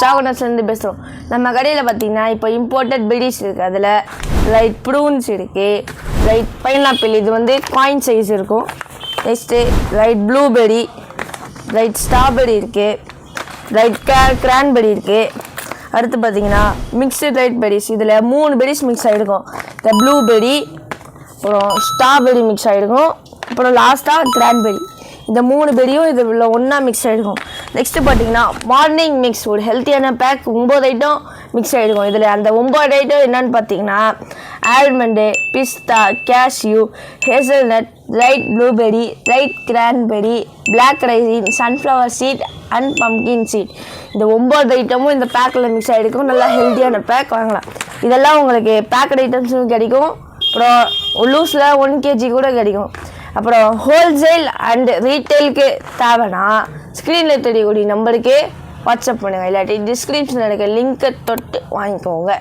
சாகோனஸ்லேருந்து பேசுகிறோம். நம்ம கடையில் பார்த்தீங்கன்னா இப்போ இம்போர்ட்டட் பெரிஸ் இருக்குது. அதில் லைட் ப்ரூன்ஸ் இருக்குது, லைட் பைனாப்பிள், இது வந்து காயின் சைஸ் இருக்கும். Next light blueberry, light strawberry இருக்குது, லைட் கிரான்பெரி இருக்குது. அடுத்து பார்த்தீங்கன்னா மிக்ஸ்டு லைட் பெரிஸ், இதில் 3 பெரிஸ் மிக்ஸ் ஆகிருக்கும். இந்த ப்ளூபெரி, அப்புறம் ஸ்ட்ராபெரி மிக்ஸ் ஆகிருக்கும், அப்புறம் லாஸ்ட்டாக கிரான்பெரி. இந்த 3 பெரியும் இதில் ஒன்றா மிக்ஸ் ஆகிருக்கும். நெக்ஸ்ட்டு பார்த்தீங்கன்னா மார்னிங் மிக்ஸ், ஒரு ஹெல்த்தியான பேக் 9 ஐட்டம் மிக்ஸ் ஆகிருக்கும். இதில் அந்த 9 ஐட்டம் என்னென்னு பார்த்தீங்கன்னா ஆல்மண்டு, பிஸ்தா, cashew, hazelnut, light blueberry, light cranberry, black raisin, sunflower seed and pumpkin seed. இந்த 9 ஐட்டமும் இந்த பேக்கில் மிக்ஸ் ஆகிருக்கும். நல்லா ஹெல்த்தியான பேக் வாங்கலாம். இதெல்லாம் உங்களுக்கு பேக்கட் ஐட்டம்ஸும் கிடைக்கும். அப்புறம் லூஸில் 1 kg கூட கிடைக்கும். அப்புறம் ஹோல்சேல் அண்ட் ரீட்டெயிலுக்கு தேவைன்னா ஸ்க்ரீனில் தெரியக்கூடிய நம்பருக்கு வாட்ஸ்அப் பண்ணுங்கள், இல்லாட்டி டிஸ்கிரிப்ஷனில் இருக்க லிங்க்கை தொட்டு வாங்கிக்கோங்க.